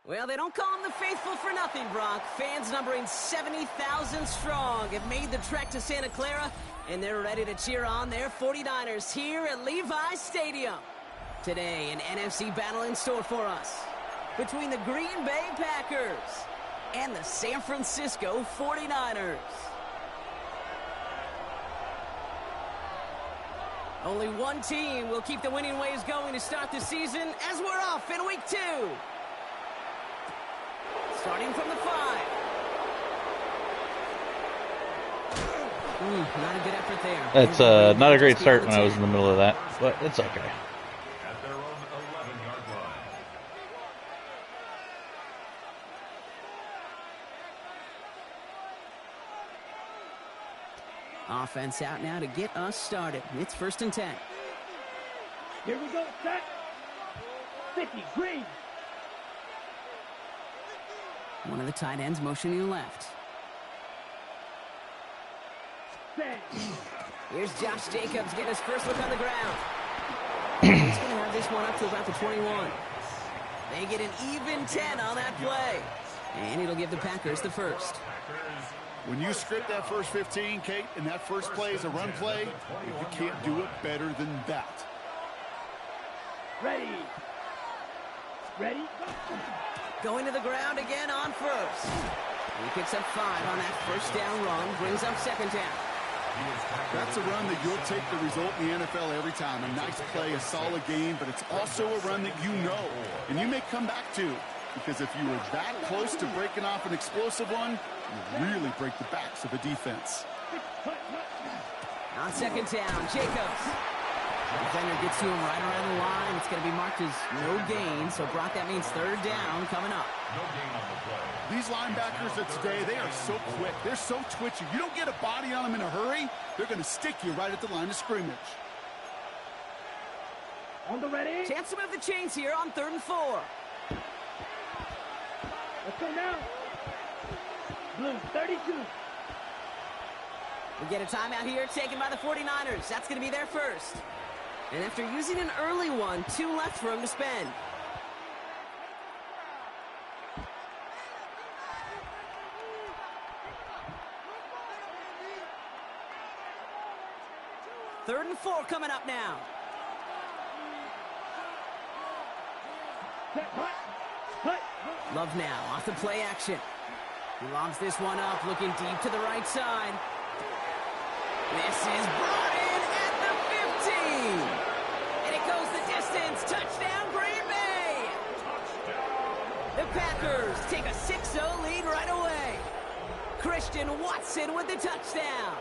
Well, they don't call them the faithful for nothing, Brock. Fans numbering 70,000 strong have made the trek to Santa Clara, and they're ready to cheer on their 49ers here at Levi's Stadium. Today, an NFC battle in store for us between the Green Bay Packers and the San Francisco 49ers. Only one team will keep the winning ways going to start the season as we're off in week 2. Starting from the 5. Not a good effort there. That's not a great start when I was in the middle of that, but it's okay. At their own 11-yard line. Offense out now to get us started. It's 1st and 10. Here we go, set. 50, green. One of the tight ends motioning left. Here's Josh Jacobs getting his first look on the ground. He's going to have this one up to about the 21. They get an even 10 on that play. And it'll give the Packers the first. When you script that first 15, Kate, and that first play is a run play, you can't do it better than that. Ready. Ready. Going to the ground again on first. He picks up 5 on that first down run, brings up 2nd down. That's a run that you'll take the result in the NFL every time. A nice play, a solid game, but it's also a run that you know, and you may come back to, because if you were that close to breaking off an explosive one, you really break the backs of a defense. On 2nd down, Jacobs. Defender gets to him right around the line. It's going to be marked as no gain. So, Brock, that means 3rd down coming up. No gain on the play. These linebackers of today, they are so quick. They're so twitchy. You don't get a body on them in a hurry, they're going to stick you right at the line of scrimmage. On the ready. Chance to move the chains here on 3rd and 4. Let's go now. Blue, 32. We get a timeout here taken by the 49ers. That's going to be their first. And after using an early one, 2 left for him to spend. Third and 4 coming up now. Love now off the play action. He lobs this one up, looking deep to the right side. This is brought in at the 15. And it goes the distance. Touchdown, Green Bay. The Packers take a 6-0 lead right away. Christian Watson with the touchdown.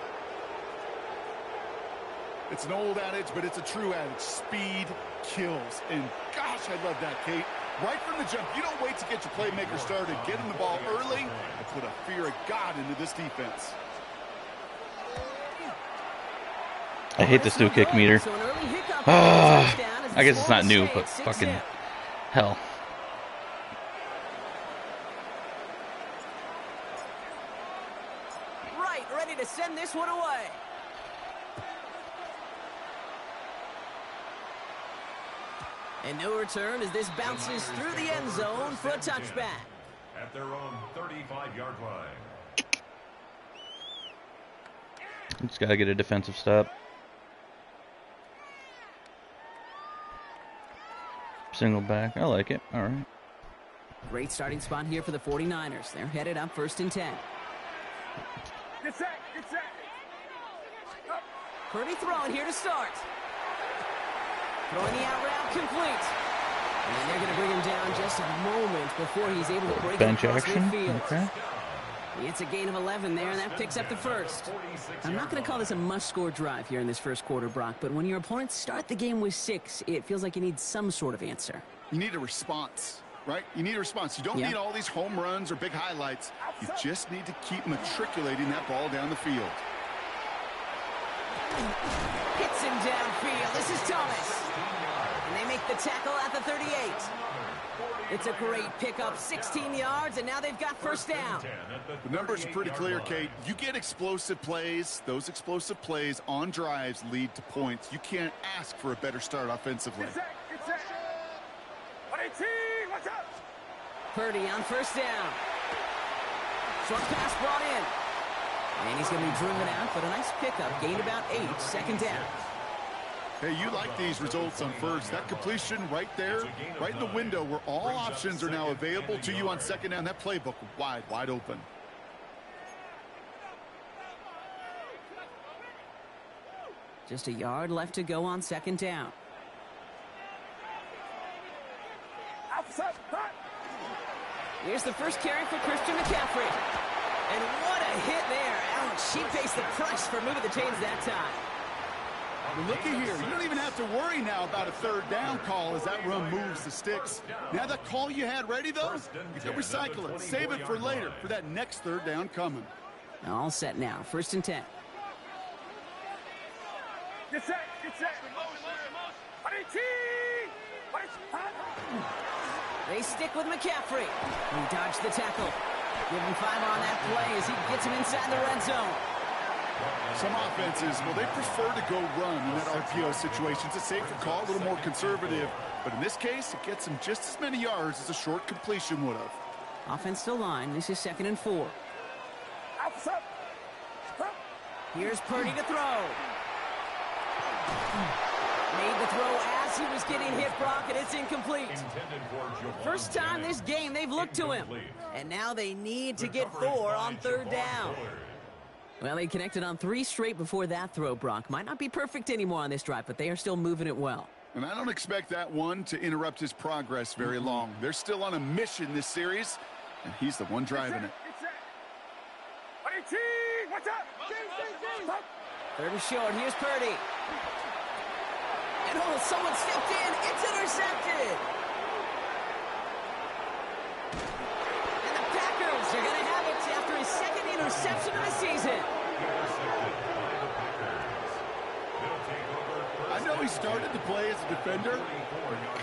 It's an old adage, but it's a true adage. Speed kills. And gosh, I love that, Kate. Right from the jump, you don't wait to get your playmaker started. Get him the ball early and put a fear of God into this defense. I hate this new kick meter. I guess it's not new, but fucking hell. Right, ready to send this one away. And no return as this bounces through the end zone for a touchback. At their own 35-yard line. Just got to get a defensive stop. Single back. I like it. All right. Great starting spot here for the 49ers. They're headed up 1st and 10. Good set. Good set. Purdy throwing here to start. Throwing the out route complete. And they're going to bring him down just a moment before he's able to break Bench across action. midfield. Okay. It's a gain of 11 there, and that picks up the first. I'm not going to call this a must-score drive here in this first quarter, Brock, but when your opponents start the game with 6, it feels like you need some sort of answer. You need a response, right? You need a response. You don't need all these home runs or big highlights. You just need to keep matriculating that ball down the field. Hits him downfield. This is Thomas. And they make the tackle at the 38. It's a great pickup, 16 yards, and now they've got first down. The numbers are pretty clear, Kate. You get explosive plays. Those explosive plays on drives lead to points. You can't ask for a better start offensively. Good set. Good set. 118, watch out. Purdy on first down. Short pass brought in. And he's going to be driven out, but a nice pickup. Gained about 8, second down. Hey, you like these results on first. That completion right there, right in the window where all options are now available to you on second down. That playbook wide open. Just a yard left to go on second down. Here's the first carry for Christian McCaffrey. And what a hit there. Ouch, she faced the price for moving the chains that time. Well, looky here. You don't even have to worry now about a third down call as that run moves the sticks. Now that call you had ready, though, you can recycle it. Save it for later for that next third down coming. All set now. First and 10. Get set. They stick with McCaffrey. He dodged the tackle. Give him 5 on that play as he gets him inside the red zone. Some offenses, well, they prefer to go run in that RPO situation. It's a safer call, a little more conservative. But in this case, it gets him just as many yards as a short completion would have. Offense to line. This is 2nd and 4. Here's Purdy to throw. Made the throw as he was getting hit, Brock, and it's incomplete. First time this game they've looked to him. And now they need to get 4 on third down. Well, they connected on 3 straight before that throw, Brock. Might not be perfect anymore on this drive, but they are still moving it well. And I don't expect that one to interrupt his progress very long. They're still on a mission this series, and he's the one driving it. Third and short. Here's Purdy. And oh, someone stepped in. It's intercepted. And the Packers are going to have it after his 2nd interception of the season. I know he started to play as a defender.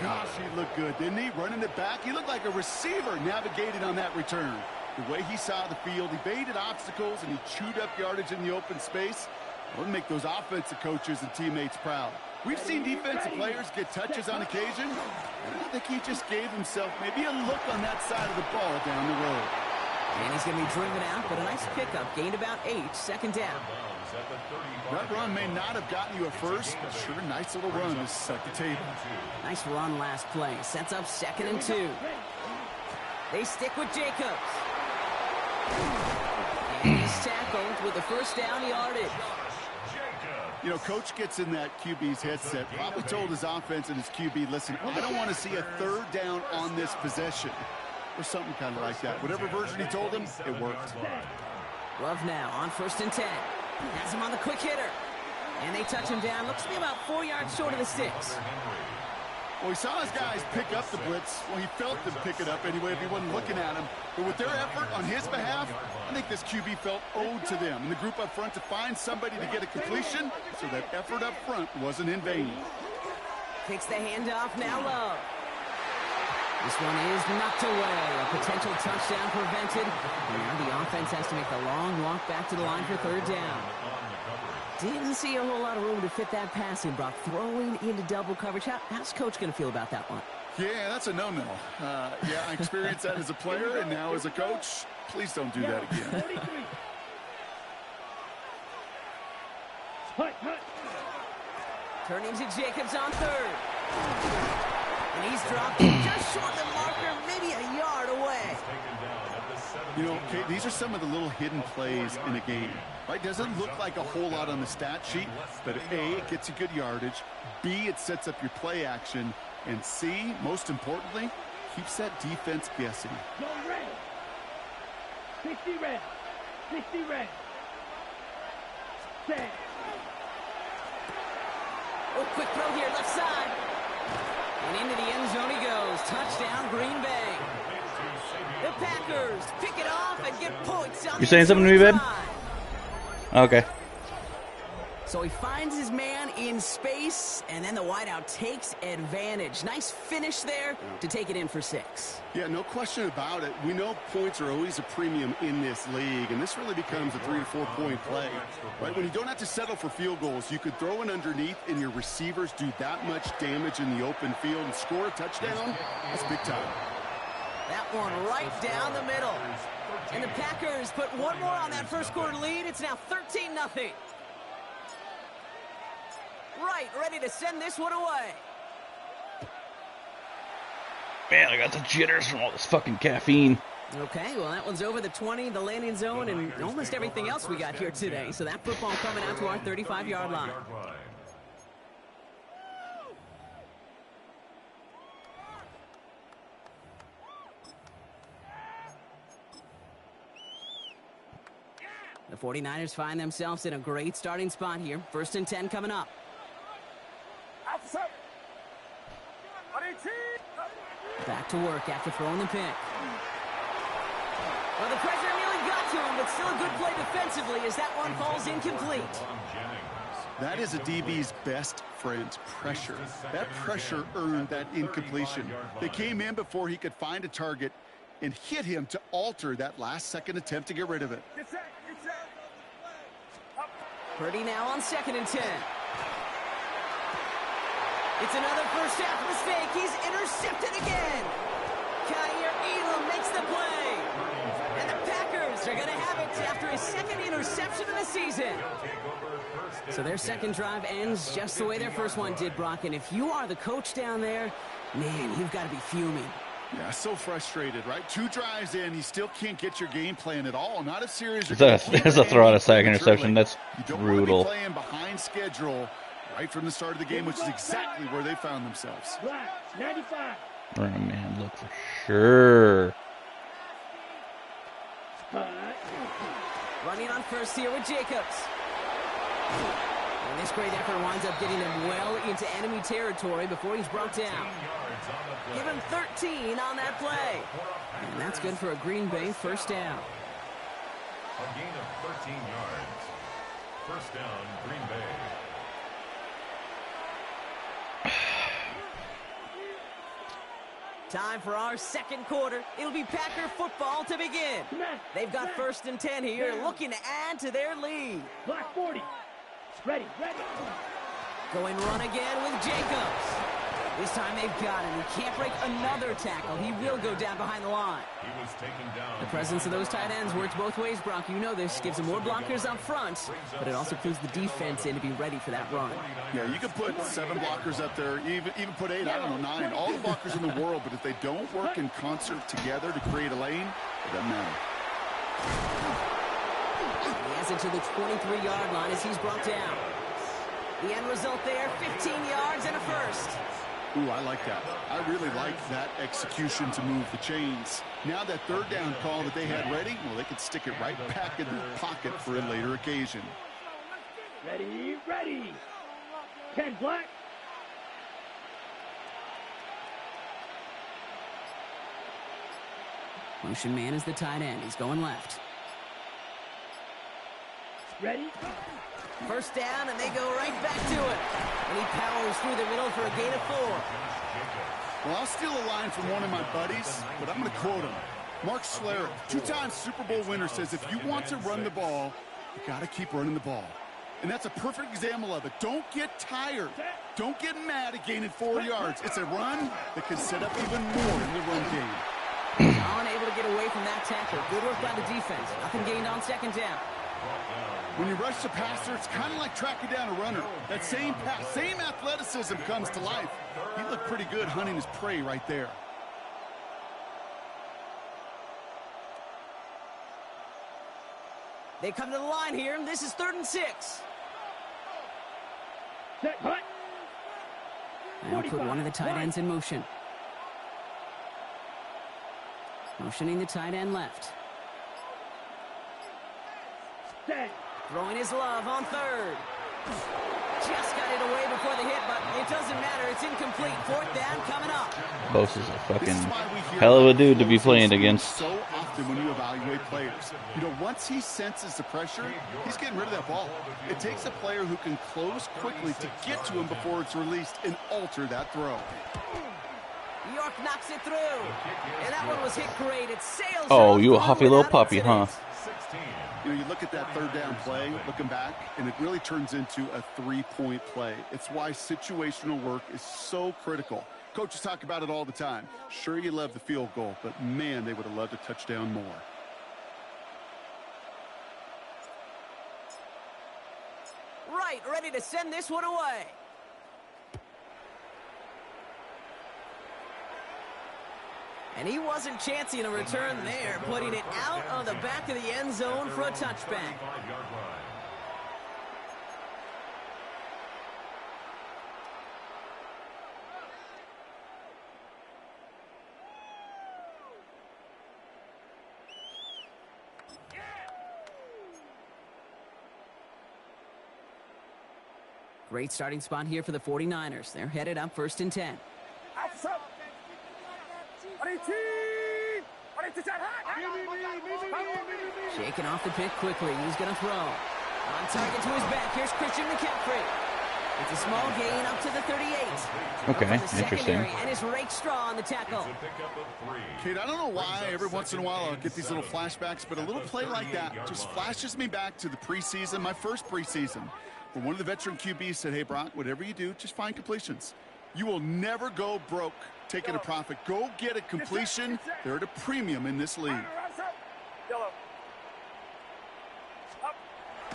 Gosh, he looked good, didn't he? Running it back. He looked like a receiver navigating on that return. The way he saw the field, he baited obstacles, and he chewed up yardage in the open space. It would make those offensive coaches and teammates proud. We've seen defensive players get touches on occasion. I think he just gave himself maybe a look on that side of the ball down the road. And he's going to be driven out, but a nice pickup. Gained about 8, second down. That run may not have gotten you a first, but sure, nice little run to set the table. Nice run last play. Sets up 2nd and 2. They stick with Jacobs. And he's tackled with the first down yardage. You know, coach gets in that QB's headset, probably told his offense and his QB, listen, I don't want to see a third down on this possession. Or something kind of like that. Whatever version he told him, it worked. Love now on 1st and 10. Has him on the quick hitter. And they touch him down. Looks to be about 4 yards short of the sticks. Well, he saw his guys pick up the blitz. Well, he felt them pick it up anyway if he wasn't looking at him. But with their effort on his behalf, I think this QB felt owed to them and the group up front to find somebody to get a completion, so that effort up front wasn't in vain. Takes the handoff, now Love. This one is knocked away. A potential touchdown prevented. And now the offense has to make the long walk back to the line for third down. Didn't see a whole lot of room to fit that pass in, Brock. Throwing into double coverage. How's Coach going to feel about that one? Yeah, that's a no-no. Yeah, I experienced that as a player and now as a coach. Please don't do that again. Turning to Jacobs on third. And he's dropped just short of the marker, maybe a yard away. You know, okay, these are some of the little hidden plays in a game. Right? Doesn't look like a whole lot on the stat sheet, but A, it gets you good yardage. B, it sets up your play action. And C, most importantly, keeps that defense guessing. Go red. 60 red. 60 red. Set. Oh, quick throw here, left side. And into the end zone he goes. Touchdown, Green Bay. The Packers pick it off and get points on You saying something to me, babe? Okay. So he finds his man in space, and then the wideout takes advantage. Nice finish there to take it in for 6. Yeah, no question about it. We know points are always a premium in this league, and this really becomes a 3 to 4 point play. Right? When you don't have to settle for field goals, you could throw it underneath, and your receivers do that much damage in the open field and score a touchdown. That's big time. That one right down the middle. And the Packers put one more on that first quarter lead. It's now 13-0. Right, ready to send this one away. Man, I got the jitters from all this fucking caffeine. Okay, well, that one's over the 20, the landing zone, and almost everything else we got here today. So that football coming out to our 35-yard line. The 49ers find themselves in a great starting spot here. 1st and 10 coming up. Back to work after throwing the pick. Well, the pressure nearly got to him, but still a good play defensively as that one falls incomplete. That is a DB's best friend, pressure. That pressure earned that incompletion. They came in before he could find a target and hit him to alter that last-second attempt to get rid of it. Purdy now on 2nd and 10. It's another first half mistake. He's intercepted again. Kaiir Elam makes the play. And the Packers are going to have it after his 2nd interception of the season. So their 2nd drive ends just the way their first one did, Brock. And if you are the coach down there, man, you've got to be fuming. Yeah, so frustrated, right? 2 drives in, you still can't get your game plan at all. Not a series. There's a throw out a sack interception. That's brutal. You don't want to be playing behind schedule right from the start of the game, which is exactly where they found themselves. 95. Run a man look for sure. Running on first here with Jacobs. And this great effort winds up getting him well into enemy territory before he's brought down. Give him 13 on that play. And that's good for a Green Bay first down. A gain of 13 yards. First down, Green Bay. Time for our 2nd quarter. It'll be Packer football to begin. They've got 1st and 10 here, looking to add to their lead. Black 40. Ready. Going run again with Jacobs. This time they've got him. He can't break another tackle. He will go down behind the line. He was taken down. The presence of those tight ends works both ways, Brock. You know this. Gives them more blockers up front, but it also clues the defense in to be ready for that run. Yeah, you can put 7 blockers up there, even put 8, I don't know, 9. All the blockers in the world, but if they don't work in concert together to create a lane, it doesn't matter. He has it to the 23-yard line as he's brought down. The end result there, 15 yards and a first. Ooh, I like that. I really like that execution to move the chains. Now that 3rd down call that they had ready, well, they could stick it right back in their pocket for a later occasion. Ready. 10 black. Motion man is the tight end. He's going left. Ready. First down, and they go right back to it. And he powers through the middle for a gain of 4. Well, I'll steal a line from one of my buddies, but I'm going to quote him. Mark Schlereth, 2-time Super Bowl winner, says if you want to run the ball, you got to keep running the ball. And that's a perfect example of it. Don't get tired. Don't get mad at gaining 4 yards. It's a run that can set up even more in the run game. Unable to get away from that tackle. Good work by the defense. Nothing gained on 2nd down. When you rush the passer, it's kind of like tracking down a runner. That same pass, same athleticism comes to life. He looked pretty good hunting his prey right there. They come to the line here. This is 3rd and 6. Set, hut. Now put one of the tight ends in motion. Motioning the tight end left. Set. Throwing his love on 3rd. Just got it away before the hit, but it doesn't matter. It's incomplete. 4th down coming up. Bose is a fucking hell of a dude to be playing against. So often when you evaluate players, you know, once he senses the pressure, he's getting rid of that ball. It takes a player who can close quickly to get to him before it's released and alter that throw. York knocks it through. And that one was hit great. It sails. Oh, you a huffy little puppy, huh? You know, you look at that 3rd down play, looking back, and it really turns into a 3-point play. It's why situational work is so critical. Coaches talk about it all the time. Sure, you love the field goal, but man, they would have loved a touchdown more. Right, ready to send this one away. And he wasn't chancing a return there, putting it out on the back of the end zone for a touchback. Great starting spot here for the 49ers. They're headed up 1st and 10. Shaking off the pick quickly. He's going to throw. On target to his back. Here's Christian McCaffrey. It's a small gain up to the 38. Okay, interesting. And it's Rake Straw on the tackle. Kate, I don't know why every once in a while I'll get these little flashbacks, but a little play like that just flashes me back to the preseason, my first preseason, where one of the veteran QBs said, hey, Brock, whatever you do, just find completions. You will never go broke taking a profit. Go get a completion. They're at a premium in this league.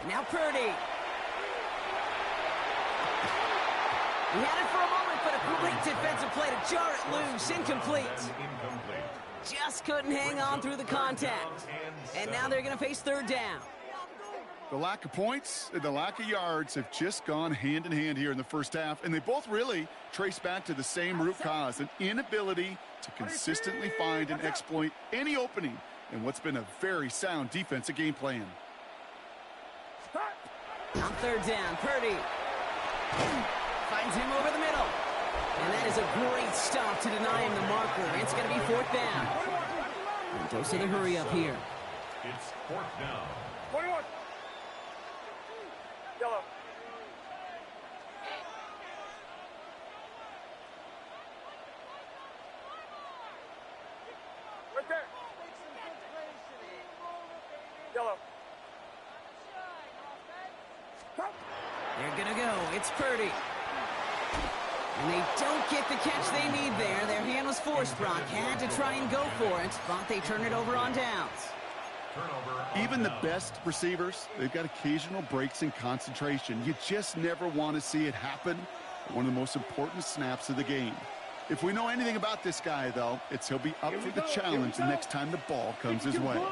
Now Purdy. He had it for a moment, but a great defensive play to jar it loose. Incomplete. Just couldn't hang on through the contact. And now they're going to face 3rd down. The lack of points and the lack of yards have just gone hand in hand here in the first half, and they both really trace back to the same root cause, an inability to consistently find and exploit any opening in what's been a very sound defensive game plan. On 3rd down, Purdy finds him over the middle. And that is a great stop to deny him the marker. It's going to be 4th down. And dose of the hurry up here. It's 4th down. 21. Yellow. Right there. Yellow. They're going to go. It's Purdy. And they don't get the catch they need there. Their hand was forced, Brock. Had to try and go for it. Thought they turned it over on downs. Even the best receivers, they've got occasional breaks in concentration. You just never want to see it happen at one of the most important snaps of the game. If we know anything about this guy, though, it's he'll be up for the challenge the next time the ball comes his way.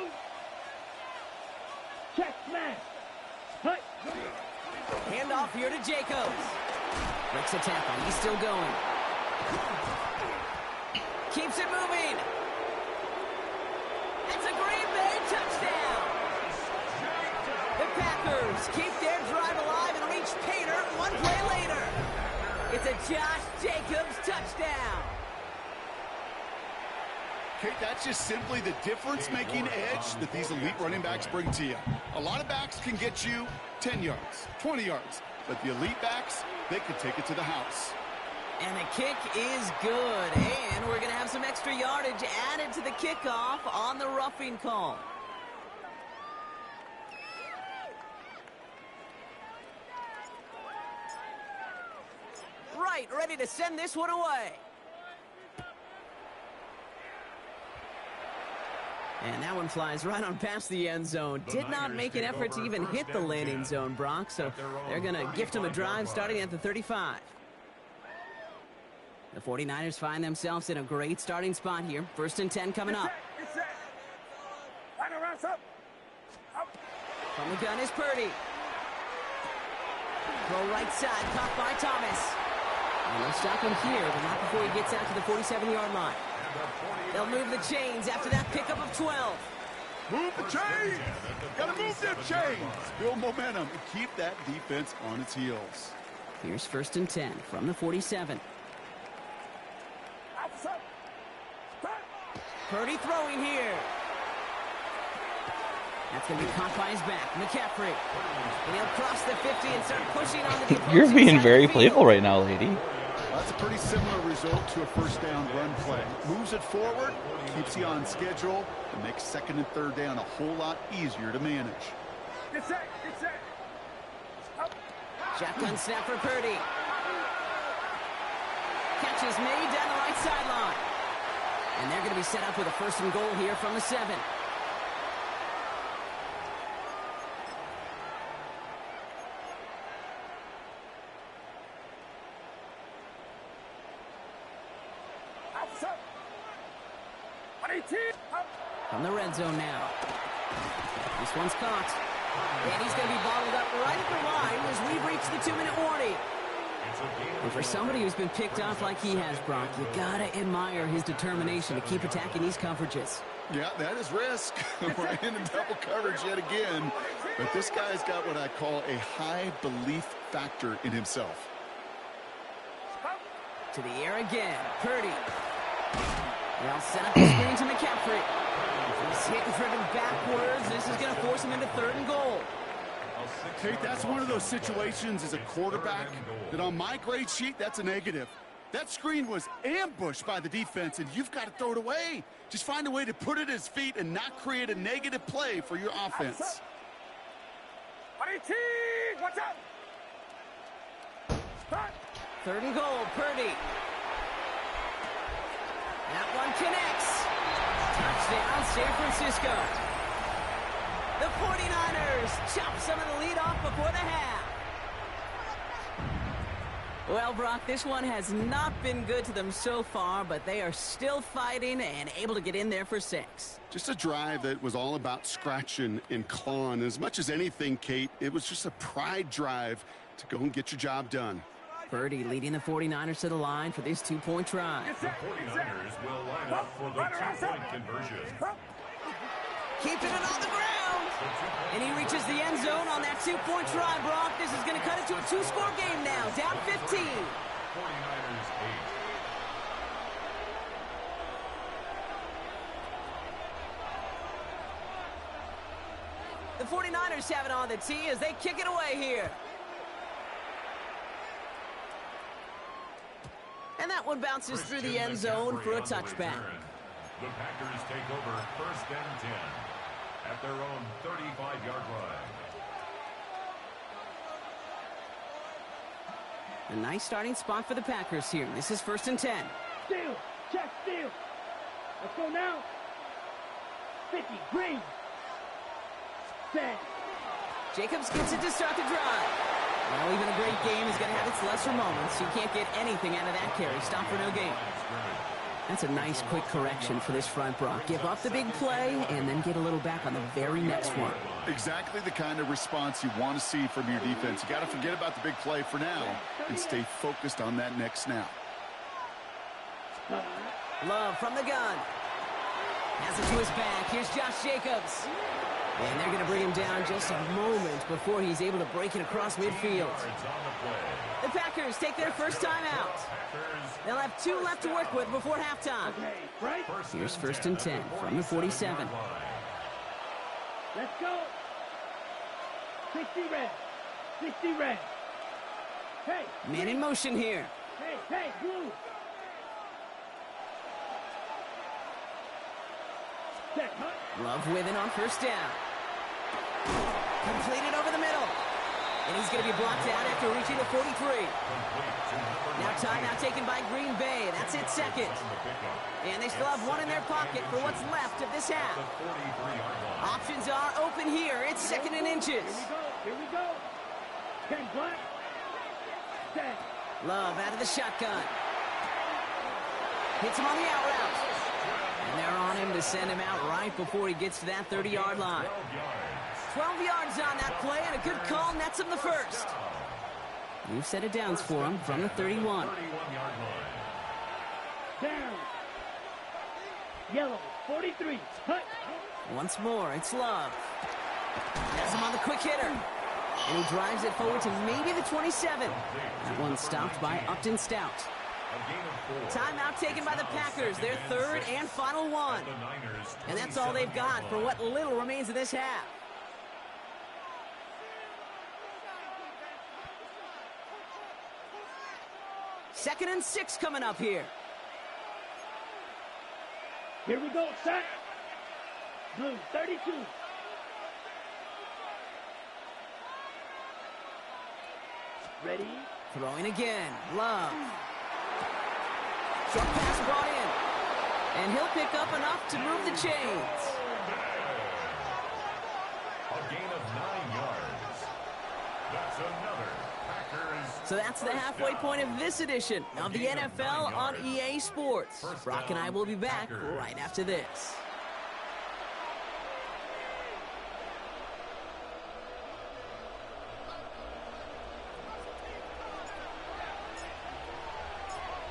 Check smash. Handoff here to Jacobs. Breaks a tackle. He's still going. Keeps it moving. It's a Green Bay touchdown. The Packers keep their drive alive and reach Pater one play later. It's a Josh Jacobs touchdown. Kate, that's just simply the difference-making edge that these elite running backs bring to you. A lot of backs can get you 10 yards, 20 yards, but the elite backs, they can take it to the house. And the kick is good, and we're going to have some extra yardage added to the kickoff on the roughing call. Right, ready to send this one away. And that one flies right on past the end zone. Did not make an effort to even hit the landing zone, Brock, so they're going to gift him a drive starting at the 35. The 49ers find themselves in a great starting spot here. 1st and 10 coming up. From the gun is Purdy. Throw right side, caught by Thomas. And they'll stop him here, but not before he gets out to the 47-yard line. They'll move the chains after that pickup of 12. Move the chains! Gotta move them chains! Build momentum and keep that defense on its heels. Here's 1st and 10 from the 47. Purdy throwing here. That's going to be caught by his back. McCaffrey. And he'll cross the 50 and start pushing on the You're being very playful right now, lady. That's a pretty similar result to a 1st down run play. Moves it forward, keeps you on schedule, and makes 2nd and 3rd down a whole lot easier to manage. Get set. Get set. Shotgun snap for Purdy. catch is made down the right sideline. And they're going to be set up with a 1st and goal here from the 7. From the red zone now. This one's caught. And he's going to be bottled up right at the line as we've reached the 2-minute warning. And for somebody who's been picked off like he has, Brock, you got to admire his determination to keep attacking these coverages. Yeah, that is risk. We're in double coverage yet again. But this guy's got what I call a high belief factor in himself. To the air again. Purdy. They'll set up the screen to McCaffrey. He's hit and driven backwards. This is going to force him into 3rd and goal. Tate, that's one of those situations as a quarterback that on my grade sheet, that's a negative. That screen was ambushed by the defense, and you've got to throw it away. Just find a way to put it at his feet and not create a negative play for your offense. 3rd and goal, Purdy. That one connects. Touchdown, San Francisco. The 49ers chop some of the lead off before the half. Well, Brock, this one has not been good to them so far, but they are still fighting and able to get in there for 6. Just a drive that was all about scratching and clawing. As much as anything, Kate, it was just a pride drive to go and get your job done. Purdy leading the 49ers to the line for this 2-point try. The 49ers will line up for the 2-point conversion. Keeping it on the ground. And he reaches the end zone on that 2-point try, Brock. This is going to cut it to a 2-score game now. Down 15. 49ers 8. The 49ers have it on the tee as they kick it away here. And that one bounces through the end zone for a touchback. The Packers take over 1st and 10 at their own 35-yard line. A nice starting spot for the Packers here. This is 1st and 10. Steal. Check steal. Let's go now. 50. Green. 10. Jacobs gets it to start the drive. Well, even a great game is going to have its lesser moments. You can't get anything out of that carry. Stop for no gain. That's a nice quick correction for this front, Brock. Give up the big play and then get a little back on the very next one. Exactly the kind of response you want to see from your defense. You got to forget about the big play for now and stay focused on that next snap. Love from the gun. Has it to his back. Here's Josh Jacobs. And they're going to bring him down just a moment before he's able to break it across midfield. The Packers take their first time out. They'll have 2 left to work with before halftime. Here's 1st and 10 from the 47. Let's go. 60 red. 60 red. Hey. Man in motion here. Hey, blue. Check, huh? Love with it on 1st down. Completed over the middle. And he's going to be blocked out after reaching the 43. Now timeout taken by Green Bay. That's it, 2nd. And they still have 1 in their pocket for what's left of this half. Options are open here. It's 2nd and inches. Here we go. 10 black. 10. Love out of the shotgun. Hits him on the out route. And they're on him to send him out right before he gets to that 30-yard line. 12 yards on that play, and a good call nets him the 1st. New set of downs for him from the 31. Down. Yellow, 43. Hut. Once more, it's Love. Has him on the quick hitter. And he drives it forward to maybe the 27. That one stopped by Upton Stout. Timeout taken by the Packers, their 3rd and final one. And that's all they've got for what little remains of this half. Second and 6 coming up here. Here we go, set. Blue, 32. Ready? Throwing again. Love. Short pass brought in. And he'll pick up enough to move the chains. A gain of 9 yards. That's another Packers. So that's the halfway point of this edition of the NFL on EA Sports. Brock and I will be back right after this.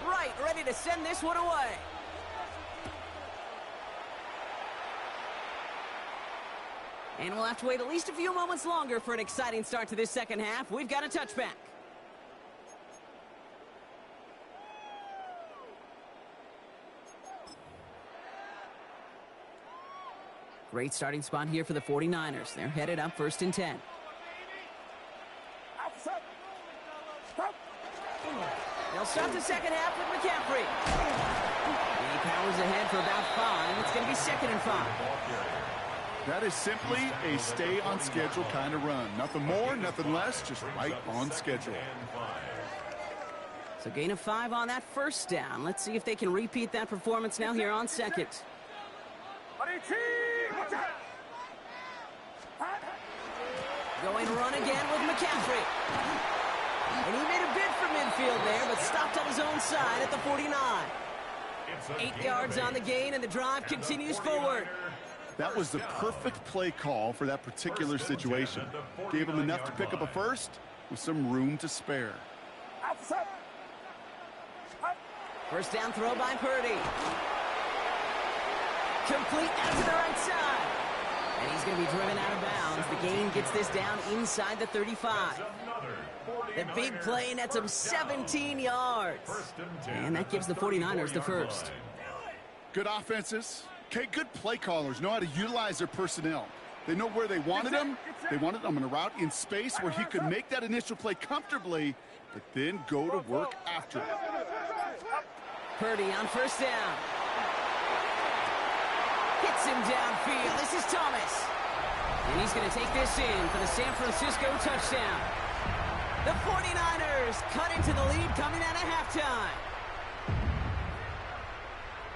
Right, ready to send this one away. And we'll have to wait at least a few moments longer for an exciting start to this second half. We've got a touchback. Great starting spot here for the 49ers. They're headed up 1st and 10. They'll start the second half with McCaffrey. He powers ahead for about 5. It's going to be 2nd and 5. That is simply a stay on schedule kind of run. Nothing more, nothing less, just right on schedule. So gain of 5 on that first down. Let's see if they can repeat that performance now here on second. Going run again with McCaffrey. And he made a bid for midfield there, but stopped on his own side at the 49. 8 yards on the gain, and the drive continues forward. That was the perfect play call for that particular situation. Gave him enough to pick up a first with some room to spare. First down throw by Purdy. Complete out to the right side. And he's going to be driven out of bounds. The gain gets this down inside the 35. The big play nets him 17 yards. And that gives the 49ers the first. Good offenses. Okay, good play callers know how to utilize their personnel. They know where they wanted him. They wanted him on a route in space where he could make that initial play comfortably, but then go to work after it. Purdy on first down. Hits him downfield. This is Thomas. And he's going to take this in for the San Francisco touchdown. The 49ers cut into the lead coming out of halftime.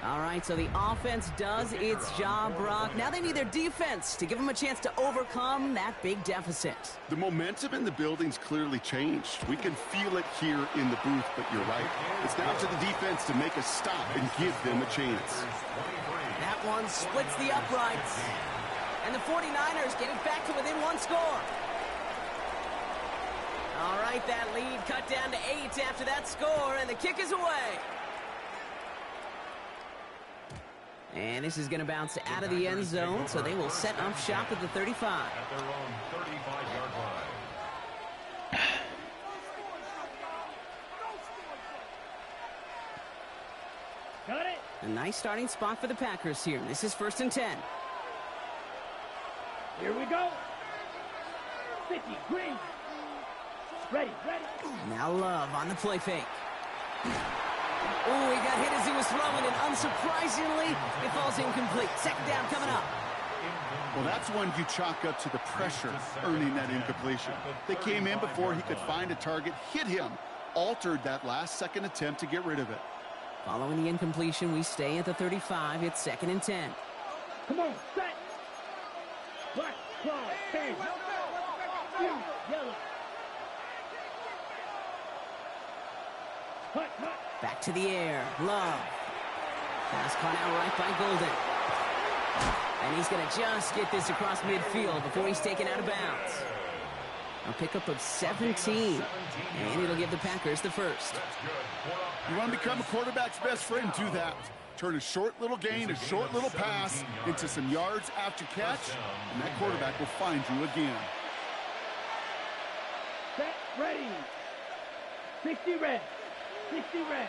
All right, so the offense does its job, Brock. Now they need their defense to give them a chance to overcome that big deficit. The momentum in the building's clearly changed. We can feel it here in the booth, but you're right. It's now to the defense to make a stop and give them a chance. That one splits the uprights. And the 49ers get it back to within 1 score. All right, that lead cut down to 8 after that score, and the kick is away. And this is going to bounce out of the end zone, so they will set up shop at the 35. At their own 35-yard line. Got it. A nice starting spot for the Packers here. This is 1st and 10. Here we go. 50, green. Ready. Now Love on the play fake. Oh, he got hit as he was throwing, and unsurprisingly, it falls incomplete. 2nd down coming up. Well, that's one you chalk up to the pressure earning that incompletion. They came in before he could find a target, hit him, altered that last-second attempt to get rid of it. Following the incompletion, we stay at the 35. It's 2nd and 10. Come on, set. Black, claw, bang. Yellow. Hut. Back to the air. Love. Pass caught out right by Golden. And he's going to just get this across midfield before he's taken out of bounds. A pickup of 17. And it'll give the Packers the first. You want to become a quarterback's best friend, do that. Turn a short little gain, a short little pass into some yards after catch, and that quarterback will find you again. Set, ready. 60 red. 60 red.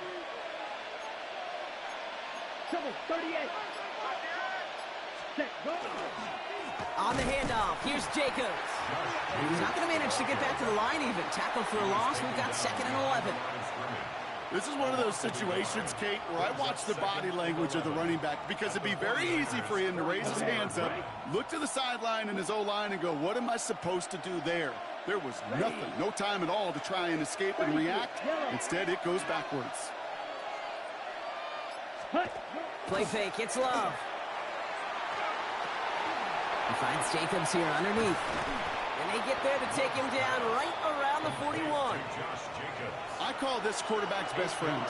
Shovel, 38. Set, go. On the handoff, here's Jacobs. And he's not going to manage to get back to the line even. Tackle for a loss. We've got 2nd and 11. This is one of those situations, Kate, where I watch the body language of the running back because it'd be very easy for him to raise his hands up, look to the sideline in his O-line and go, what am I supposed to do there? There was nothing, no time at all to try and escape and react. Instead, it goes backwards. Play fake, it's Love. He finds Jacobs here underneath. And they get there to take him down right around the 41. I call this quarterback's best friend.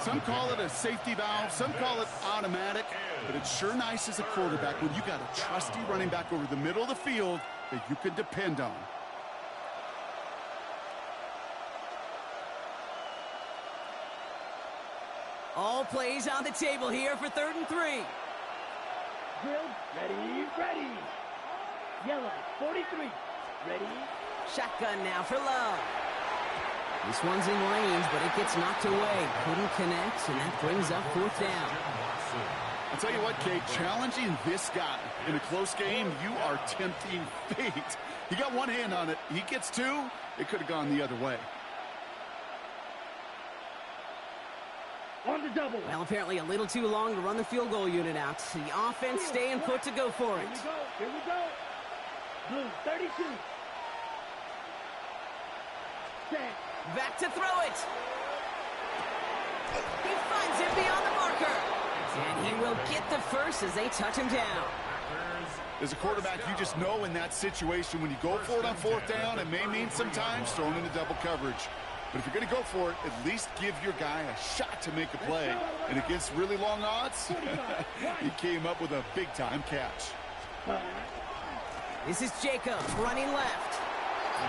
Some call it a safety valve, some call it automatic, but it's sure nice as a quarterback when you got a trusty running back over the middle of the field that you can depend on. All plays on the table here for 3rd and 3. Drill, ready. Yellow, 43. Ready. Shotgun now for Love. This one's in range, but it gets knocked away. Couldn't connect, and that brings up 4th down. I'll tell you what, Kate, challenging this guy in a close game, you are tempting fate. He got one hand on it. He gets 2. It could have gone the other way. On the double. Well, apparently a little too long to run the field goal unit out. The offense staying put to go for it. Here we go. Blue, 32. Set. Back to throw it. He finds it beyond the marker. And he will get the first as they touch him down. As a quarterback, you just know in that situation when you go for it on 4th down, it may mean sometimes thrown into double coverage. But if you're going to go for it, at least give your guy a shot to make a play. And against really long odds, he came up with a big-time catch. This is Jacobs running left.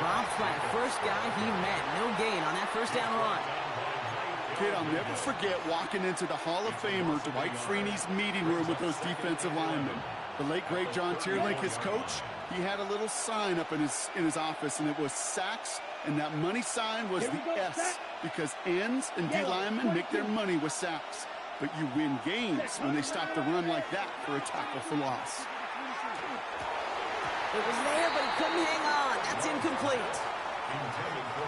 Robbed by the first guy he met. No gain on that 1st down run. Kid, I'll never forget walking into the Hall of Famer Dwight Freeney's meeting room with those defensive linemen. The late, great John Tierlink, his coach, he had a little sign up in his office, and it was sacks, and that money sign was the S, because ends and D linemen make their money with sacks. But you win games when they stop the run like that for a tackle for loss. It was there, but he couldn't hang on. That's incomplete.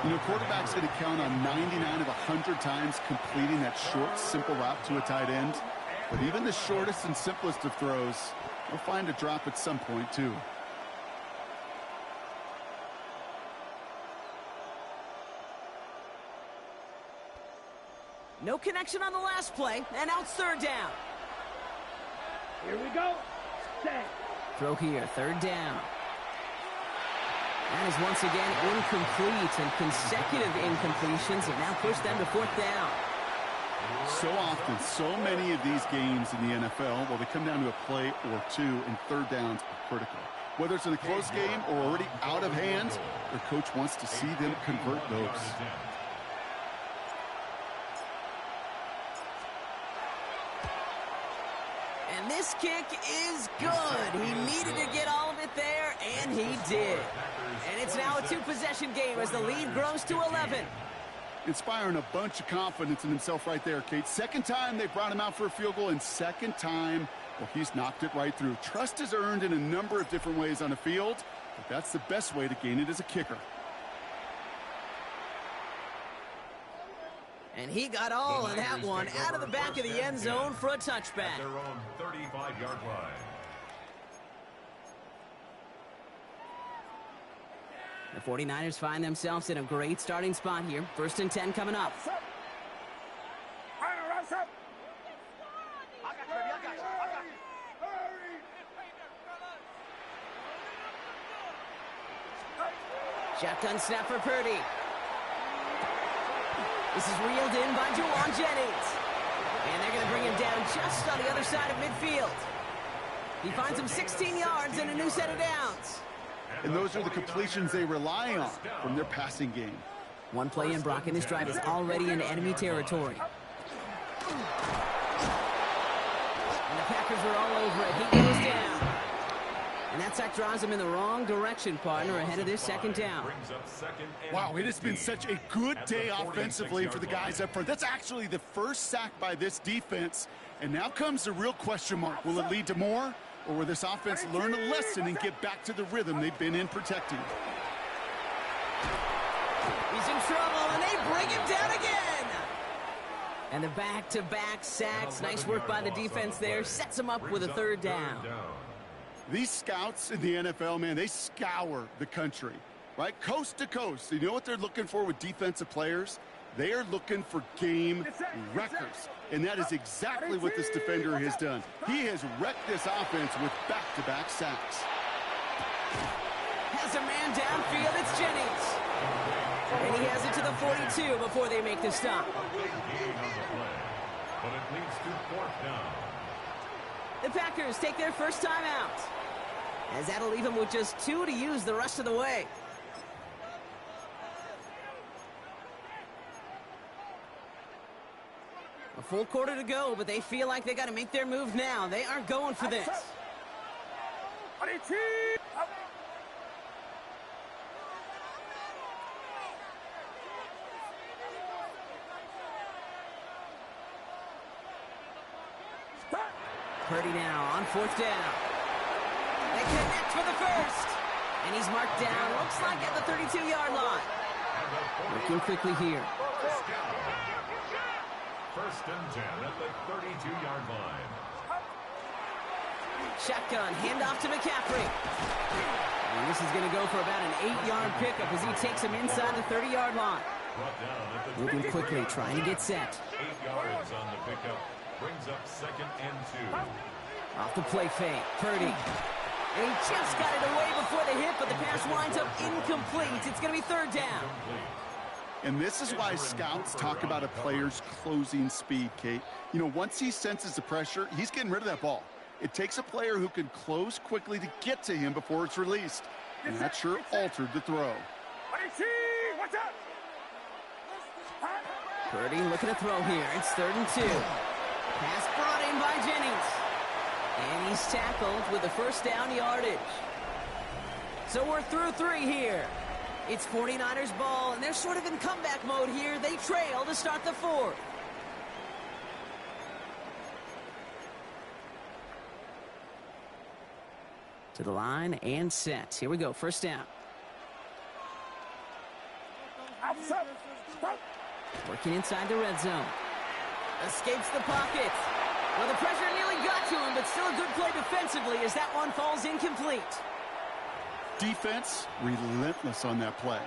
You know, quarterbacks going to count on 99 of 100 times completing that short, simple route to a tight end. But even the shortest and simplest of throws will find a drop at some point, too. No connection on the last play, and now it's 3rd down. Here we go. Set. Throw here, 3rd down. That is once again incomplete, and consecutive incompletions have now pushed them to 4th down. So often, so many of these games in the NFL, well, they come down to a play or 2, and 3rd downs are critical. Whether it's in a close game or already out of hand, their coach wants to see them convert those. And this kick is good. He needed to get all of it there, and he did. And it's now a 2-possession game as the lead grows to 11. Inspiring a bunch of confidence in himself right there, Kate. 2nd time they brought him out for a field goal, and 2nd time, well, he's knocked it right through. Trust is earned in a number of different ways on the field, but that's the best way to gain it as a kicker. And he got all of that one out of the back of the end zone for a touchback. Their own 35-yard line. The 49ers find themselves in a great starting spot here. 1st and 10 coming up. Shotgun snap for Purdy. This is reeled in by Juwan Jennings. And they're going to bring him down just on the other side of midfield. He finds him 16 yards and a new set of downs. And those are the completions they rely on from their passing game. One play in, Brock, and this drive is already into enemy territory. And the Packers are all over it. He goes down. And that sack drives him in the wrong direction, partner, ahead of this 2nd down. Wow, it has been such a good day offensively for the guys up front. That's actually the first sack by this defense. And now comes the real question mark. Will it lead to more? Or will this offense learn a lesson and get back to the rhythm they've been in protecting? He's in trouble, and they bring him down again. And the back-to-back sacks. Nice work by the defense there. Sets him up with a 3rd down. These scouts in the NFL, man, they scour the country, right? Coast to coast. You know what they're looking for with defensive players? They are looking for game wreckers, and that is exactly what this defender has done. He has wrecked this offense with back-to-back sacks. Has a man downfield, it's Jennings. And he has it to the 42 before they make the stop. But it leads to 4th down. The Packers take their first time out, as that'll leave them with just 2 to use the rest of the way. A full quarter to go, but they feel like they got to make their move now. They are going for this. Purdy now on 4th down. They connect for the first. And he's marked down, looks like at the 32-yard line. Working quickly here. 1st and 10 at the 32-yard line. Shotgun, handoff to McCaffrey. And this is going to go for about an 8-yard pickup as he takes him inside the 30-yard line. Moving quickly, trying to get set. 8 yards on the pickup. Brings up 2nd and 2. Off the play fake, Purdy. And he just got it away before the hit, but the pass winds up incomplete. It's going to be 3rd down. And this is why scouts talk about a player's closing speed, Kate. You know, once he senses the pressure, he's getting rid of that ball. It takes a player who can close quickly to get to him before it's released. And that sure altered the throw. Purdy looking to throw here. It's 3rd and 2. Pass brought in by Jennings. And he's tackled with the first down yardage. So we're through 3 here. It's 49ers ball, and they're sort of in comeback mode here. They trail to start the 4th. To the line and set. Here we go, 1st down. Working inside the red zone. Escapes the pocket. Well, the pressure nearly got to him, but still a good play defensively as that one falls incomplete. Defense, relentless on that play.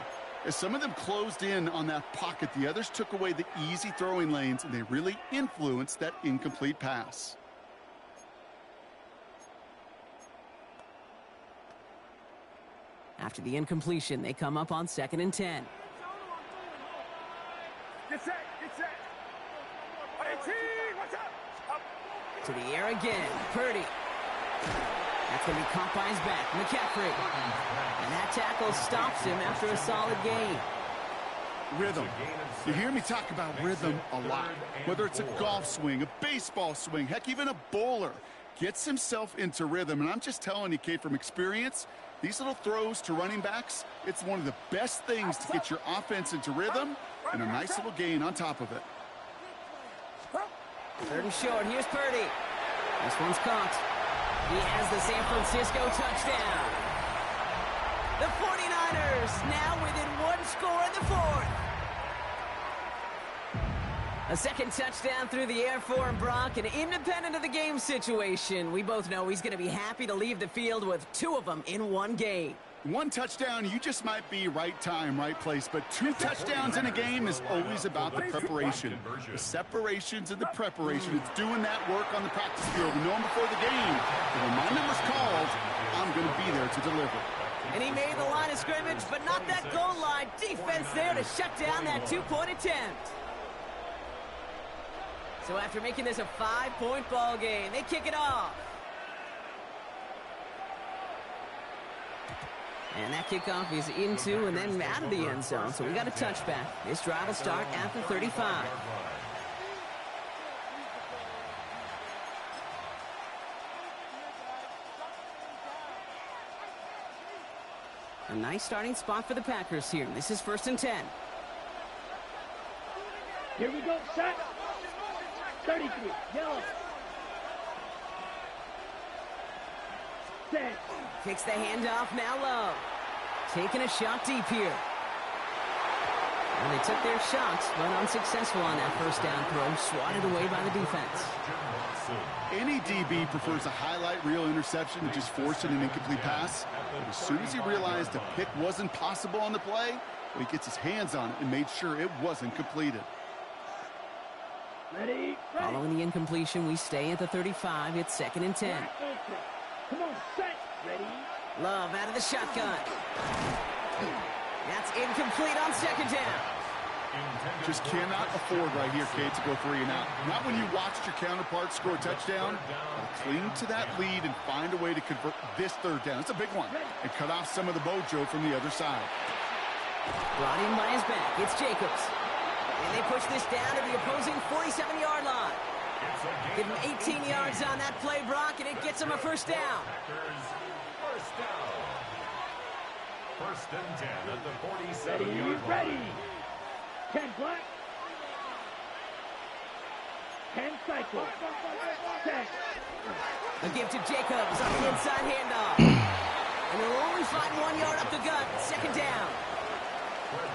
As some of them closed in on that pocket, the others took away the easy throwing lanes, and they really influenced that incomplete pass. After the incompletion, they come up on 2nd and 10. To the air again, Purdy. That's going to be caught by his back, McCaffrey. And that tackle stops him after a solid gain. Rhythm. You hear me talk about rhythm a lot. Whether it's a golf swing, a baseball swing, heck, even a bowler gets himself into rhythm. And I'm just telling you, Kate, from experience, these little throws to running backs, it's one of the best things to get your offense into rhythm and a nice little gain on top of it. 3rd and short. Here's Purdy. This one's caught. He has the San Francisco touchdown. The 49ers now within 1 score in the 4th. A second touchdown through the air for him, Brock, and independent of the game situation, we both know he's going to be happy to leave the field with 2 of them in one game. 1 touchdown, you just might be right time, right place. But 2 touchdowns in a game is always about the preparation. The separations and the preparation. It's doing that work on the practice field. We know him before the game. But when my number's called, I'm going to be there to deliver. And he made the line of scrimmage, but not that goal line. Defense there to shut down that 2-point attempt. So after making this a 5-point ball game, they kick it off. And that kickoff is into and then out of the end zone. So we got a touchback. This drive will start at the 35. A nice starting spot for the Packers here. This is 1st and 10. Here we go, set. 33, yellow. Set. Kicks the handoff, now low. Taking a shot deep here. And they took their shots, but unsuccessful on that 1st down throw. Swatted away by the defense. Any DB prefers a highlight reel interception to just forcing an incomplete pass. But as soon as he realized a pick wasn't possible on the play, but he gets his hands on it and made sure it wasn't completed. Ready? Following the incompletion, we stay at the 35. It's 2nd and 10. Come on, set. Ready? Love out of the shotgun. That's incomplete on 2nd down. Just cannot afford right here, Kate, to go 3 and out. Not when you watched your counterpart score a touchdown. Cling to that lead and find a way to convert this 3rd down. It's a big one. And cut off some of the mojo from the other side. Brought in by his back. It's Jacobs. And they push this down to the opposing 47-yard line. Give him 18 yards on that play, Brock, and it gets him a 1st down. First down. 1st and 10 at the 47-yard line. Ready? 10 black. 10 cycle. Set. A give to Jacobs on the inside handoff. And they'll only find 1 yard up the gut. 2nd down.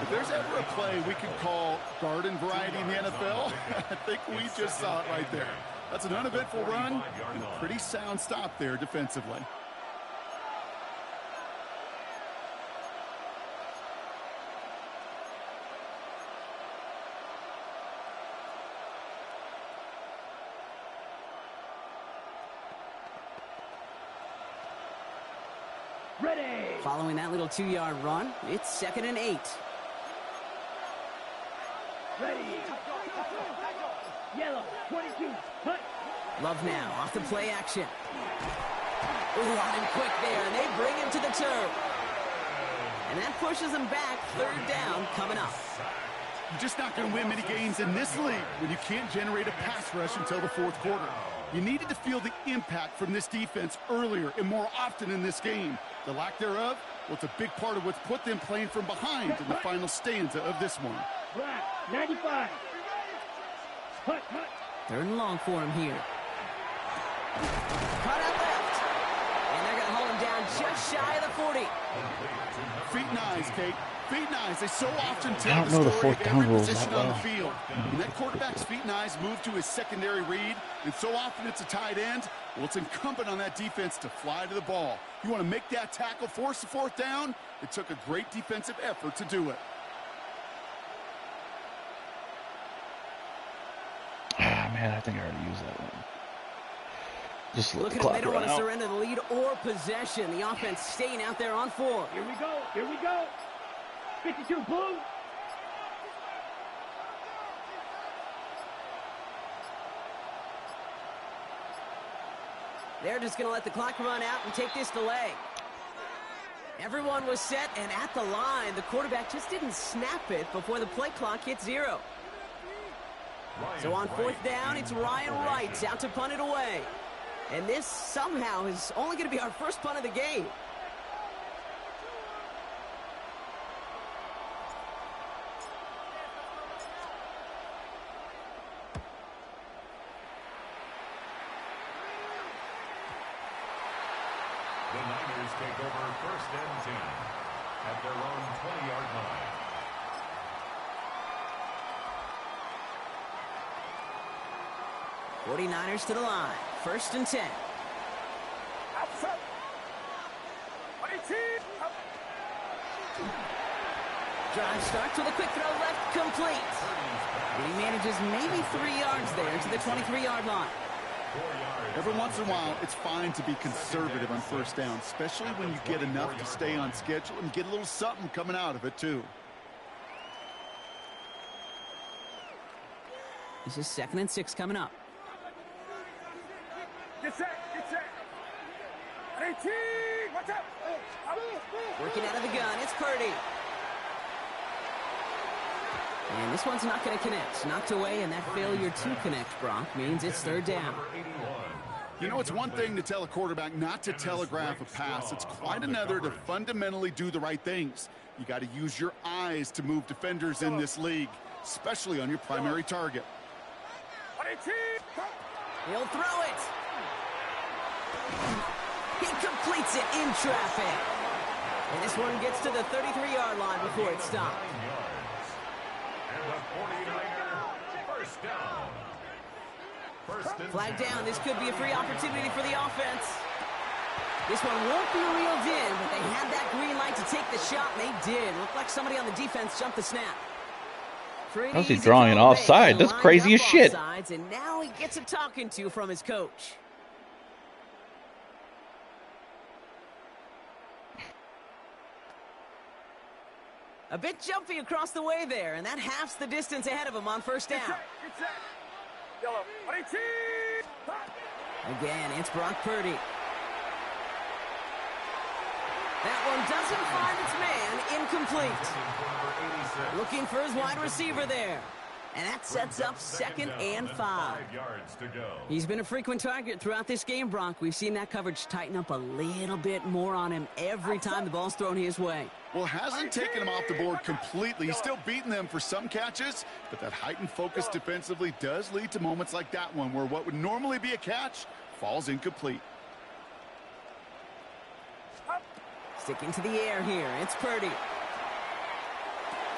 If there's ever a play we could call garden variety in the NFL, I think we just saw it right there. That's an uneventful run and a pretty sound stop there defensively. Ready? Following that little 2-yard run, it's 2nd and 8. Ready? Yellow, 22, hut. Love now, off the play action. Ooh, on him quick there, and they bring him to the turf. And that pushes them back. 3rd down coming up. You're just not going to win many games in this league when you can't generate a pass rush until the 4th quarter. You needed to feel the impact from this defense earlier and more often in this game. The lack thereof, well, it's a big part of what's put them playing from behind in the final stanza of this one. Black, 95. Hut, hut. 3rd and long for him here. Cut out left. And they're going to hold him down just shy of the 40. Feet and eyes, Kate. Feet and eyes. They so often tell I don't know the story 4th of down every rules position that on well. the field. When that quarterback's feet and eyes move to his secondary read, and so often it's a tight end, well, it's incumbent on that defense to fly to the ball. You want to make that tackle, force the 4th down? It took a great defensive effort to do it. Ah, man, I think I already used that one. Just let Look the at them. They clock don't run want to out. surrender the lead or possession. The offense staying out there on 4. Here we go. Here we go. 52 blue. They're just going to let the clock run out and take this delay. Everyone was set and at the line. The quarterback just didn't snap it before the play clock hit 0. So on 4th down, it's Ryan Wright out to punt it away. And this somehow is only going to be our first punt of the game. The Niners take over 1st and 10 at their own 20-yard line. '49ers to the line. 1st and 10. Drive starts with a quick throw left, complete. And he manages maybe 3 yards there to the 23-yard line. Every once in a while, it's fine to be conservative on 1st down, especially when you get enough to stay on schedule and get a little something coming out of it, too. This is 2nd and 6 coming up. Get set. Get set. 18. Watch out. Working out of the gun, it's Purdy. And this one's not going to connect. Knocked away, and that failure to connect, Brock, means it's 3rd down. You know, it's one thing to tell a quarterback not to telegraph a pass. It's quite another to fundamentally do the right things. You got to use your eyes to move defenders in this league, especially on your primary target. He'll throw it. He completes it in traffic. And this one gets to the 33-yard line before it stopped. And the 49er 1st down. 1st and Flag down. This could be a free opportunity for the offense. This one won't be reeled in, but they had that green light to take the shot, and they did. Looked like somebody on the defense jumped the snap. How's he drawing an offside? That's crazy as shit. And now he gets a talking to from his coach. A bit jumpy across the way there, and that halves the distance ahead of him on first down. Again, it's Brock Purdy. That one doesn't find its man. Incomplete. Looking for his wide receiver there. And that sets up 2nd and 5. He's been a frequent target throughout this game, Brock. We've seen that coverage tighten up a little bit more on him every time the ball's thrown his way. Well, hasn't taken him off the board completely. He's still beating them for some catches, but that heightened focus defensively does lead to moments like that one where what would normally be a catch falls incomplete. Sticking to the air here. It's Purdy.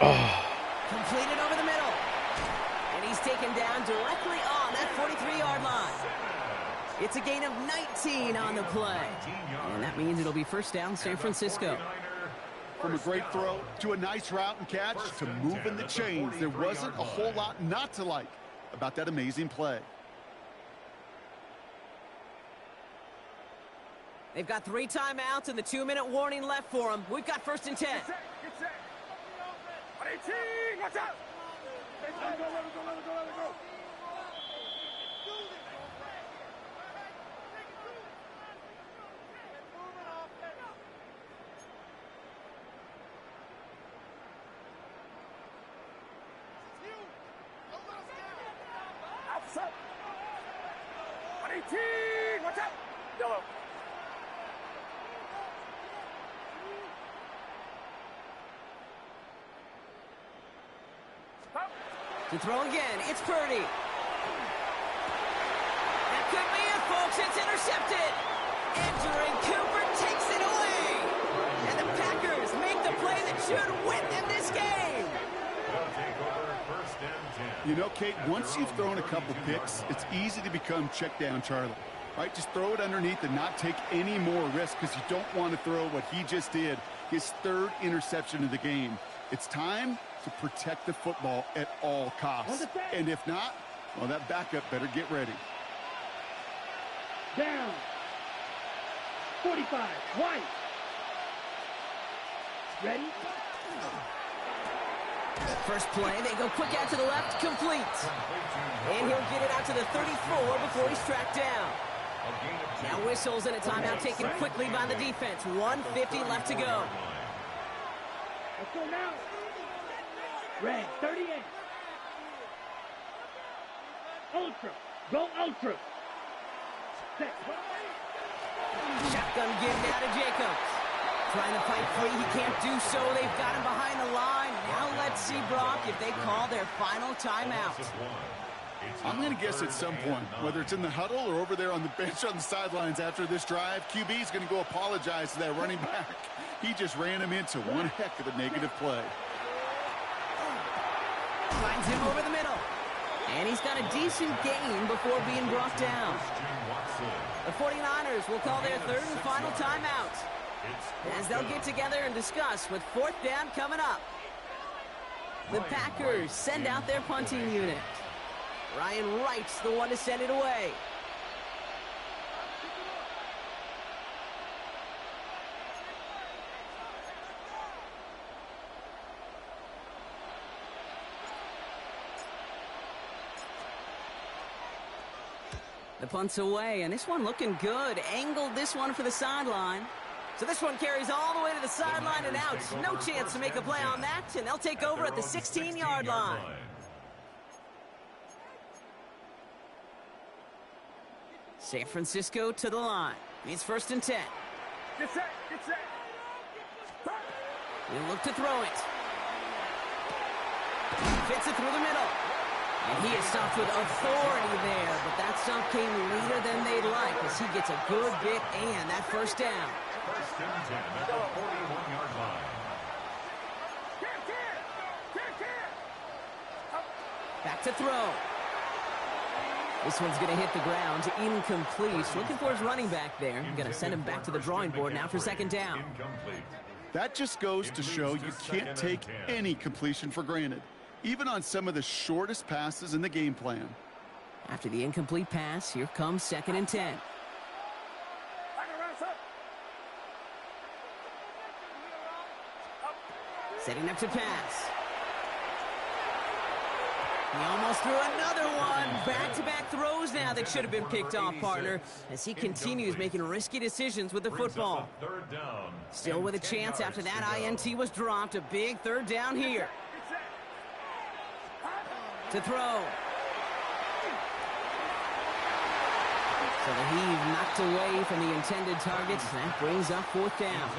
Completed over the middle. And he's taken down directly on that 43-yard line. It's a gain of 19 on the play. And that means it'll be first down, San Francisco. From a great throw to a nice route and catch to moving the chains, there wasn't a whole lot not to like about that amazing play. They've got 3 timeouts and the 2-minute warning left for them. We've got 1st and 10. Watch out! Let it go. Outside. Watch out! Yellow. To throw again, it's Purdy. That could be it, folks. It's intercepted. Entering Cooper takes it away. And the Packers make the play that should win them this game. You know, Kate, once you've thrown a couple picks, it's easy to become check down Charlie. Right? Just throw it underneath and not take any more risk because you don't want to throw what he just did, his 3rd interception of the game. It's time to protect the football at all costs. And if not, well, that backup better get ready. Down. 45. White. Ready? First play, they go quick out to the left, complete. And he'll get it out to the 34 before he's tracked down. Now whistles and a timeout taken quickly by the defense. 1:50 left to go. Let's go now. Red, 38. Ultra. Go Ultra. Set. Shotgun give now to Jacobs. Trying to fight free. He can't do so. They've got him behind the line. Now let's see, Brock, if they call their final timeout. I'm going to guess at some point, whether it's in the huddle or over there on the bench on the sidelines after this drive, QB is going to go apologize to that running back. He just ran him into one heck of a negative play. Finds him over the middle. And he's got a decent gain before being brought down. The 49ers will call their 3rd and final timeout, as they'll get together and discuss with 4th down coming up. The Packers send out their punting unit. Ryan Wright's the one to send it away. The punt's away, and this one looking good. Angled this one for the sideline. So this one carries all the way to the sideline and out. No chance to make a play on that, and they'll take over at the 16-yard line. San Francisco to the line. It's 1st and 10. Get set. Get set. He'll look to throw it. Fits it through the middle. And he is stopped with authority there, but that stop came later than they'd like as he gets a good bit and that first down. 1st and 10 at the 41-yard line. Back to throw. This one's going to hit the ground. Incomplete. Looking for his running back there. Going to send him back to the drawing board now for second down. That just goes to show you can't take any completion for granted, even on some of the shortest passes in the game plan. After the incomplete pass, here comes 2nd and 10. Setting up to pass. He almost threw another one. Back-to-back throws now that should have been picked off, partner, as he continues making risky decisions with the football. Still with a chance after that INT was dropped. A big 3rd down here. To throw. So the heave knocked away from the intended targets. That brings up 4th down.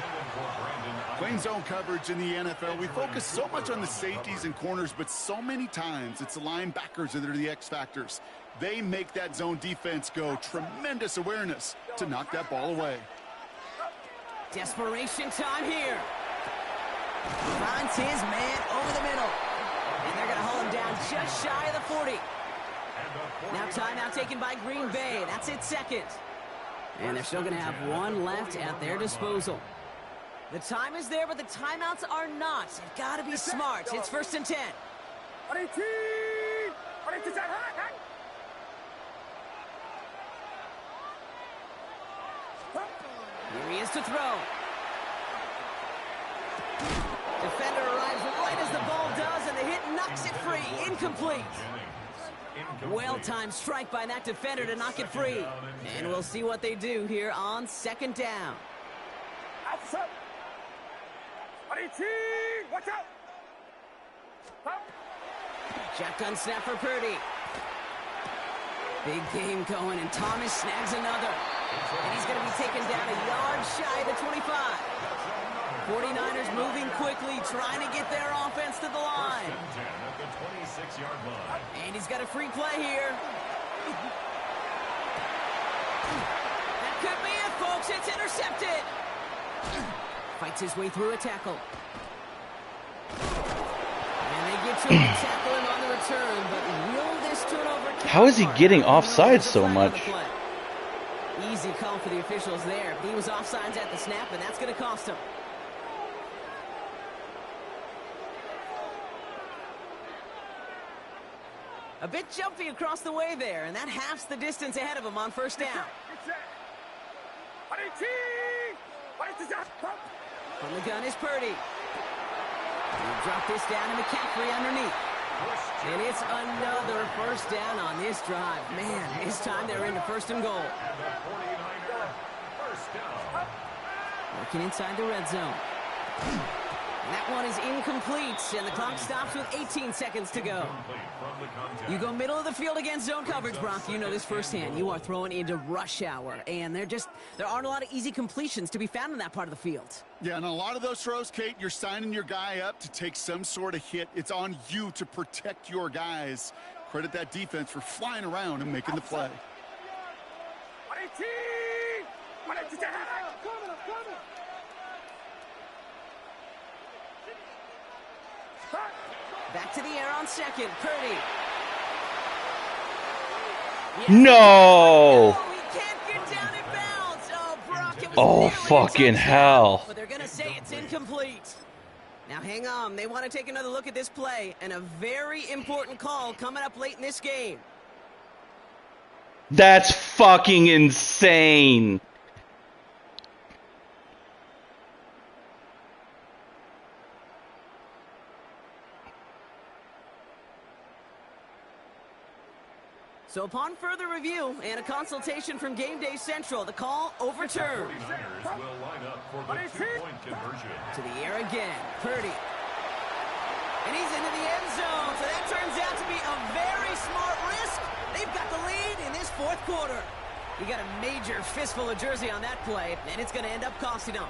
Playing zone coverage in the NFL, we focus so much on the safeties and corners, but so many times it's the linebackers that are the X factors. They make that zone defense go. Tremendous awareness to knock that ball away. Desperation time here. Finds his man over the middle. And they're going to hold him down just shy of the 40. Now timeout taken by Green Bay. That's its 2nd. And they're still going to have one left at their disposal. The time is there, but the timeouts are not. You've got to be smart. It's 1st and 10. Here he is to throw. Defender arrives right as the ball does, and the hit knocks it free. Incomplete. Well-timed strike by that defender to knock it free. And we'll see what they do here on 2nd down. Watch out! Shotgun snap for Purdy. Big game going, and Thomas snags another. And he's going to be taken down a yard shy of the 25. 49ers moving quickly, trying to get their offense to the line. And he's got a free play here. That could be it, folks. It's intercepted. Fights his way through a tackle. And they get to him and tackle him on the return, but will this turnover count? How is he getting offside so much? Easy call for the officials there. He was offsides at the snap, and that's going to cost him. A bit jumpy across the way there, and that halves the distance ahead of him on 1st down. From the gun is Purdy. He'll drop this down to McCaffrey underneath. And it's another 1st down on this drive. Man, this time they're into 1st and goal. Working inside the red zone. And that one is incomplete, and the clock stops with 18 seconds to go. You go middle of the field against zone coverage, Brock. You know this firsthand. You are throwing into rush hour, and there aren't a lot of easy completions to be found in that part of the field. Yeah, and a lot of those throws, Kate, you're signing your guy up to take some sort of hit. It's on you to protect your guys. Credit that defense for flying around and making the play. Back to the air on 2nd. Purdy. Yes. No! He can't get down in bounds. Oh, Brock, it was Oh, nearly a fucking touchdown, hell. But they're going to say it's incomplete. Now, hang on. They want to take another look at this play, and a very important call coming up late in this game. That's fucking insane. So upon further review and a consultation from Game Day Central, the call overturned. 49ers will line up for the 2-point conversion. To the air again, Purdy. And he's into the end zone, so that turns out to be a very smart risk. They've got the lead in this 4th quarter. He got a major fistful of jersey on that play, and it's going to end up costing him.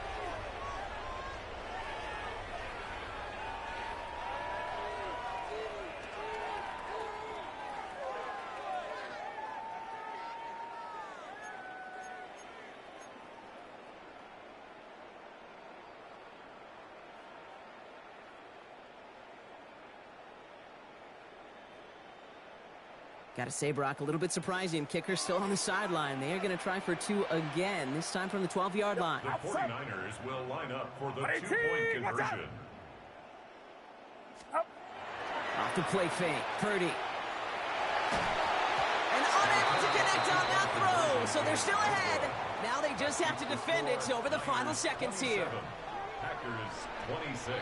Got to say, Brock, a little bit surprising. Kicker still on the sideline. They are going to try for 2 again, this time from the 12-yard line. The 49ers will line up for the 2-point conversion. Off the play fake, Purdy. And unable to connect on that throw, so they're still ahead. Now they just have to defend it over the final seconds here. Packers 26.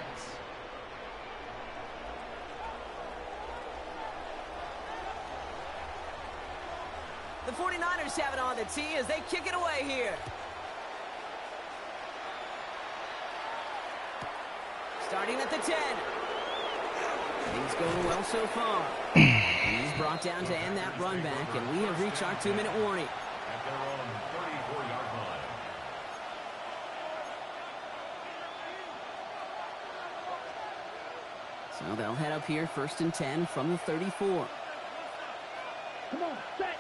The 49ers have it on the tee as they kick it away here. Starting at the 10. Things going well so far. He's brought down to end that run back, and we have reached our 2-minute warning. At their own 34-yard line. So they'll head up here, 1st and 10 from the 34. Come on, set.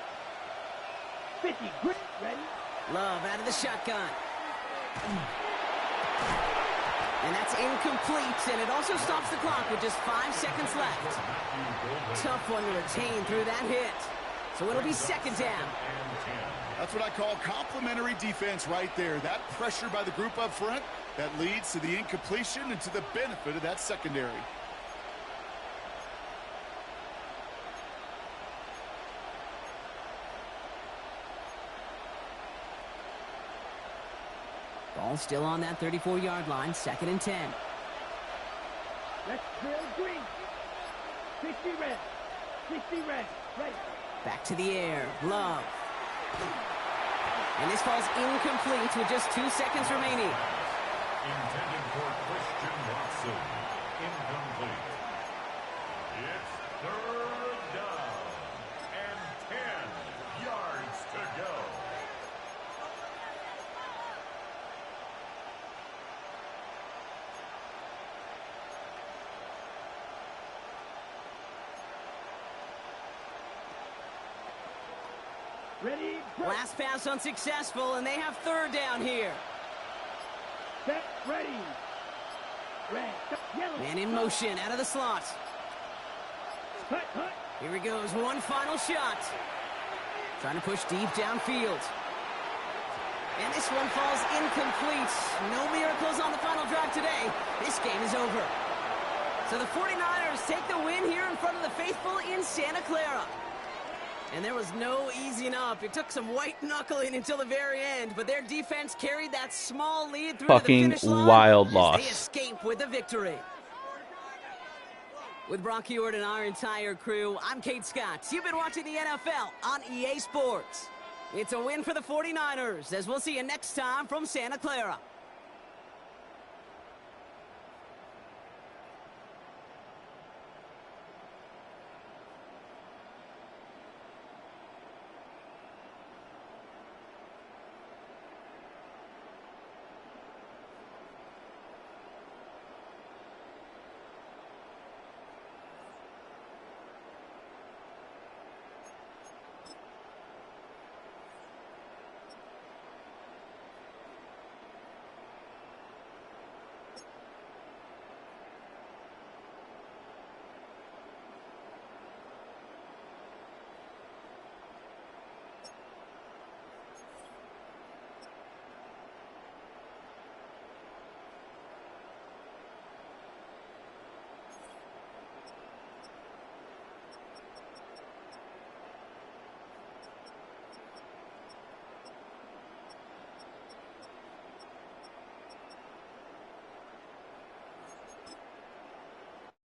50, grip, ready. Love out of the shotgun. And that's incomplete, and it also stops the clock with just 5 seconds left. Tough one to retain through that hit. So it'll be 2nd down. That's what I call complimentary defense right there. That pressure by the group up front, that leads to the incompletion and to the benefit of that secondary. Ball still on that 34-yard line, 2nd and 10. Let's drill green. 60 red. 60 red. Ready. Back to the air. Love. And this falls incomplete with just 2 seconds remaining. Intended for Christian Watson. Incomplete. It's 3rd down and 10 yards to go. Ready. Break. Last pass unsuccessful, and they have 3rd down here. Set. Ready. Red. Yellow. Man in motion, out of the slot. Cut, cut. Here he goes, one final shot. Trying to push deep downfield. And this one falls incomplete. No miracles on the final drive today. This game is over. So the 49ers take the win here in front of the faithful in Santa Clara. And there was no easing up. It took some white knuckling until the very end, but their defense carried that small lead through to the finish line. Wild loss. They escape with a victory. With Brock Heward and our entire crew, I'm Kate Scott. You've been watching the NFL on EA Sports. It's a win for the 49ers, as we'll see you next time from Santa Clara.